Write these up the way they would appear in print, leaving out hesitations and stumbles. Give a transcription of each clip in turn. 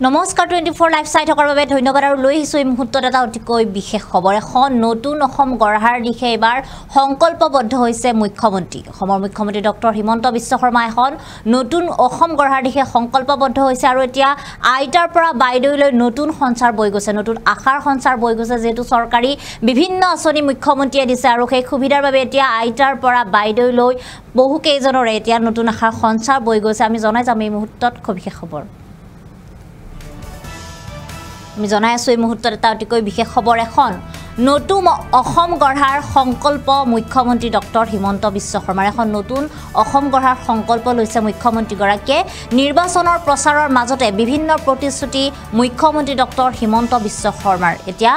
নমস্কাৰ 24 লাইভ চাই থকাৰ বাবে ধন্যবাদ আৰু লৈ আহিছো এই মুহূৰ্তত এটা অতিকৈ বিশেষ খবৰ এখন নতুন অসম গঢ়াৰ দিশে এবাৰ সংকল্পবদ্ধ হৈছে মুখ্যমন্ত্ৰী অসমৰ মুখ্যমন্ত্ৰী ডক্টৰ হিমন্ত বিশ্ব শৰ্মা এখন নতুন অসম গঢ়াৰ দিশে সংকল্পবদ্ধ হৈছে আৰু এতিয়া আইটাৰ পৰা বাইদেউলৈ নতুন সঞ্চাৰ বৈ গৈছে নতুন আশাৰ সঞ্চাৰ বৈ গৈছে যেটো চৰকাৰী বিভিন্ন আঁচনি মুখ্যমন্ত্ৰীয়ে দিছে আৰু সেই সুবিধাৰ বাবে এতিয়া আইটাৰ পৰা বাইদেউলৈ বহু কেইজনৰে এতিয়া নতুন আশাৰ সঞ্চাৰ বৈ গৈছে আমি জনাই যাম এই মুহূৰ্তত বিশেষ খবৰ আমি জনাই আছো এই মুহূৰ্তত এটা অতিকৈ বিশেষ খবৰ এখন নতুন অসম গঢ়াৰ সংকল্প মুখ্যমন্ত্ৰী ডক্টৰ হিমন্ত বিশ্ব শৰ্মাৰ এখন নতুন অসম গঢ়াৰ সংকল্প লৈছে মুখ্যমন্ত্ৰী গৰাকীয়ে নিৰ্বাচনৰ প্ৰচাৰৰ মাজতে বিভিন্ন প্ৰতিশ্ৰুতি মুখ্যমন্ত্ৰী ডক্টৰ হিমন্ত বিশ্ব শৰ্মাৰ এতিয়া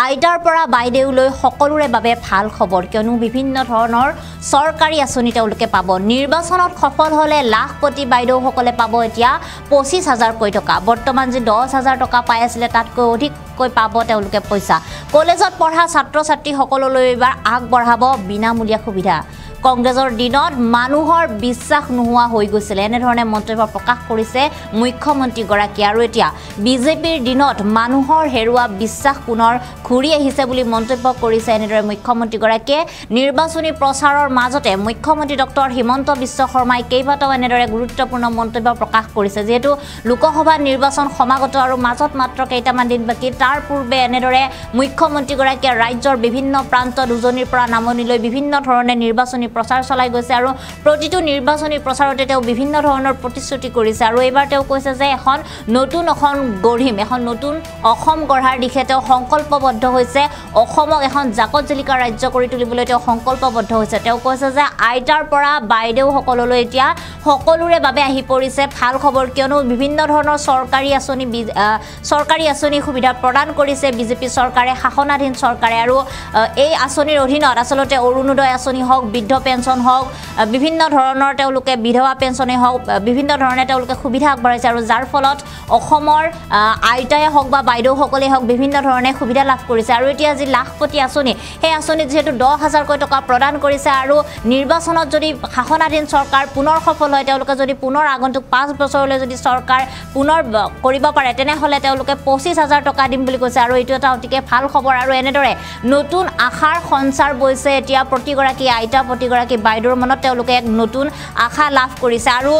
আইটাৰ পৰা বাইদেউলৈ সকলোৰে বাবে ভাল খবৰ কিয়নো বিভিন্ন ধৰণৰ চৰকাৰী আঁচনি তেওঁলোকে পাব নিৰ্বাচনত সফল হলে লাখপতি বাইদেউসকলে পাব এতিয়া 25000 কোটি টকা বৰ্তমান যে 10000 টকা পাই আছিল তাতকৈ অধিক পাব তেওঁলোকে পইচা কলেজত পঢ়া ছাত্ৰ ছাত্ৰী সকললৈ এবাৰ আগবঢ়াব বিনামূলীয়া সুবিধা কংগ্ৰেছৰ দিনত মানুহৰ বিশ্বাস নোহোৱা হৈ গৈছিল এনে ধৰণে মন্তব্য প্ৰকাশ কৰিছে মুখ্যমন্ত্ৰী গৰাকী আৰু এতিয়া বিজেপিৰ দিনত মানুহৰ হেৰুৱা বিশ্বাস পুনৰ ঘূৰি আহিছে বুলি মন্তব্য কৰিছে এনেদৰে মুখ্যমন্ত্ৰী গৰাকীয়ে নিৰ্বাচনী প্ৰচাৰৰ মাজতে মুখ্যমন্ত্ৰী ডক্টৰ হিমন্ত বিশ্ব শৰ্মাই কেইবাটাও এনেদৰে গুৰুত্বপূৰ্ণ মন্তব্য প্ৰকাশ কৰিছে যেহেতু লোকসভা নিৰ্বাচন সমাগত আৰু মাজত মাত্ৰ কেইটামান দিন বাকি তাৰ পূৰ্বে এনেদৰে মুখ্যমন্ত্ৰী গৰাকীয়ে ৰাজ্যৰ বিভিন্ন প্ৰান্তত উজনিৰ পৰা নামনিলৈ বিভিন্ন ধৰণে নিৰ্বাচনী প্ৰচাৰ চলাই গৈছে আৰু প্ৰতিটো নিৰ্বাচনী প্ৰচাৰতে তেওঁ বিভিন্ন ধৰণৰ প্ৰতিশ্ৰুতি কৰিছে আৰু এইবাৰ তেওঁ কৈছে যে এখন নতুন অসম গঢ়িম এখন নতুন অসম গঢ়াৰ দিশে তেওঁ সংকল্পবদ্ধ হৈছে অসমক এখন জাকতজিলিকা ৰাজ্য কৰি তুলিবলৈ তেওঁ সংকল্পবদ্ধ হৈছে তেওঁ কৈছে যে আইটাৰ পৰা বাইদেউ সকললৈ এতিয়া সকলোৰে বাবে আহি পৰিছে ভাল খবৰ কিয়নো বিভিন্ন ধৰণৰ চৰকাৰী আঁচনি সুবিধা প্ৰদান কৰিছে বিজেপি চৰকাৰে শাসনাধীন চৰকাৰে আৰু এই আঁচনিৰ অধীনত আসলতে অৰুণোদয় আঁচনি হওক বৃদ্ধ পেঞ্চন হওক বিভিন্ন ধৰণৰ তেওঁলোকে বিধৱা পেঞ্চনে হওক বিভিন্ন ধৰণে তেওঁলোকে সুবিধা আগবঢ়াইছে আৰু যাৰ ফলত অসমৰ আইটাই হওক বা বাইদেউসকলে হওক বিভিন্ন ধৰণে সুবিধা লাভ কৰিছে আৰু এতিয়া যি লাখপতি আঁচনি সেই আঁচনিত যেহেতু 10000 কোটি টকা প্ৰদান কৰিছে আৰু নিৰ্বাচনত যদি শাসনাধীন চৰকাৰ পুনৰ সফল হয় তেওঁলোকে যদি পুনৰ আগন্তুক 5 বছৰলৈ যদি চৰকাৰ পুনৰ কৰিব পাৰে তেনেহলে তেওঁলোকে 25000 টকা দিম বুলি কৈছে আৰু এইটো এটা অতিকে ভাল খবৰ আৰু এনেদৰে নতুন আশাৰ সঞ্চাৰ বৈছে এতিয়া প্ৰতিগৰাকী আইটা প্ৰতিগৰাকী বাইদেউৰ মনত তেওঁলোকে এক নতুন আশা লাভ কৰিছে আৰু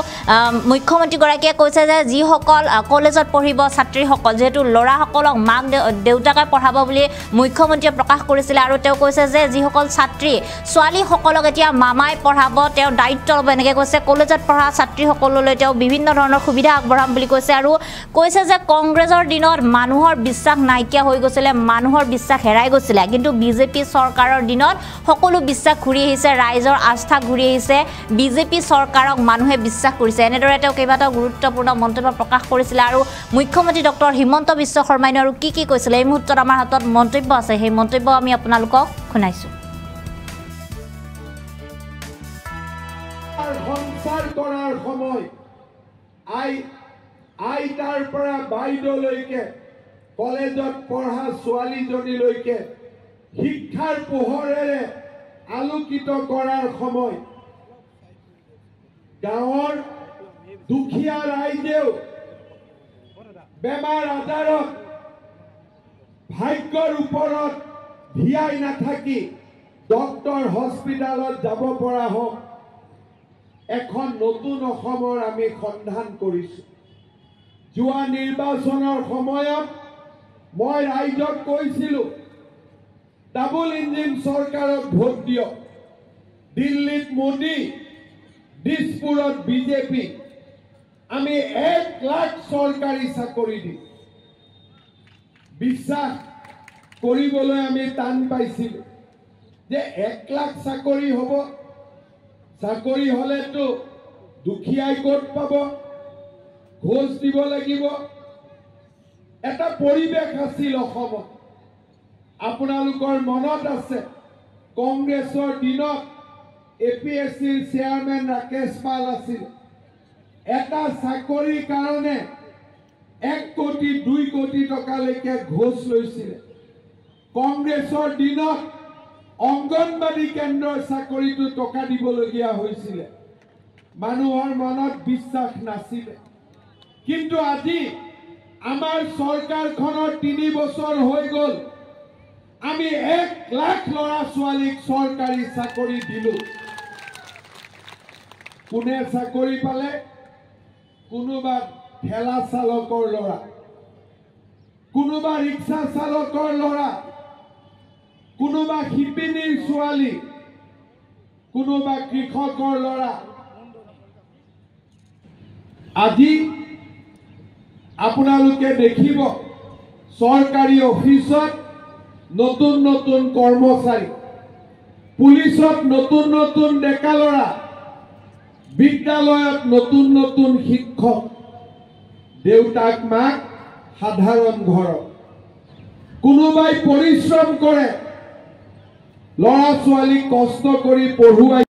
মুখ্যমন্ত্ৰী গৰাকীয়ে কৈছে যে যিসকল কলেজত পঢ়িব ছাত্ৰীসকল যেহেতু ল'ৰাসকলক মাক দেউতাকে পঢ়াব বুলি মুখ্যমন্ত্ৰীয়ে প্ৰকাশ কৰিছিল আৰু তেওঁ কৈছে যে যিসকল ছাত্ৰী ছোৱালীসকলক এতিয়া মামাই পঢ়াব তেওঁ দায়িত্ব ল'ব এনেকৈ কৈছে কলেজত পঢ়া ছাত্ৰীসকললৈ তেওঁ বিভিন্ন ধৰণৰ সুবিধা আগবঢ়াম বুলি কৈছে আৰু কৈছে যে কংগ্ৰেছৰ দিনত মানুহৰ বিশ্বাস নাইকিয়া হৈ গৈছিল মানুহৰ বিশ্বাস হেৰাই গৈছিল কিন্তু বিজেপি চৰকাৰৰ দিনত সকলো বিশ্বাস ঘূৰি আহিছে ৰাইজৰ আস্থা ঘূৰি আহিছে বিজেপি চৰকাৰক মানুহে বিশ্বাস কৰিছে এনেদৰে তেওঁ কেইবাটাও গুৰুত্বপূৰ্ণ মন্তব্য প্ৰকাশ কৰিছিল আৰু মুখ্যমন্ত্ৰী ডক্টৰ হিমন্ত বিশ্ব শৰ্মাই আৰু কি কৈছিল এই মুহূৰ্তত আমাৰ হাতত মন্তব্য আছে সেই মন্তব্য আমি আপোনালোকক শুনাইছো সঞ্চাৰ কৰাৰ সময় আইটাৰ পৰা বাইদেউলৈকে কলেজত পঢ়া ছোৱালীজনীলৈকে শিক্ষাৰ পোহৰেৰে আলোকিত কৰাৰ সময় গাঁৱৰ দুখীয়া ৰাইজেও বেমাৰ আজাৰত ভাগ্যৰ ওপৰত ভিয়াই নাথাকি ডক্টৰ হস্পিটালত যাব পৰা হওক এখন নতুন অসমৰ আমি সন্ধান কৰিছো যোৱা নিৰ্বাচনৰ সময়ত মই ৰাইজক কৈছিলো ডাবল ইঞ্জিন চৰকাৰক ভোট দিয়ক দিল্লীত মোদী দিছপুৰত বিজেপি আমি 1 লাখ চৰকাৰী চাকৰি দিম বিশ্বাস কৰিবলৈ আমি টান পাইছিলো যে 1 লাখ চাকৰি হ'ব চাকৰি হলেতো দুখীয়াই ক'ত পাব ঘোষ দিব লাগিব এটা পৰিবেশ আছিল অসমত আপোনালোকৰ মনত আছে কংগ্ৰেছৰ দিনত এপিএছচিৰ চেয়াৰমেন ৰাকেশ পাল আছিল এটা চাকৰিৰ কাৰণে 1 কোটি 2 কোটি টকালৈকে ঘোষ লৈছিল কংগ্ৰেছৰ দিনত অংগনবাদী কেন্দ্ৰৰ চাকৰিটো টকা দিবলগীয়া হৈছিল মানুহৰ মনত বিশ্বাস নাছিল কিন্তু আজি আমাৰ চৰকাৰখনৰ 3 বছৰ হৈ গ'ল আমি 1 লাখ ল'ৰা ছোৱালীক চৰকাৰী চাকৰি দিলো। কোনে চাকৰি পালে? কোনোবা ঠেলা চালকৰ ল'ৰা, কোনোবা ৰিক্সা চালকৰ ল'ৰা, কোনোবা শিপিনীৰ ছোৱালী, কোনোবা কৃষকৰ ল'ৰা। আজি আপোনালোকে দেখিব চৰকাৰী অফিচত নতুন নতুন কৰ্মচাৰী, পুলিচত নতুন নতুন ডেকা ল'ৰা, বিদ্যালয়ত নতুন নতুন শিক্ষক, দেউতাক মাক সাধাৰণ ঘৰত। কোনোবাই পৰিশ্ৰম কৰে, ল'ৰা ছোৱালীক কষ্ট কৰি পঢ়ুৱাই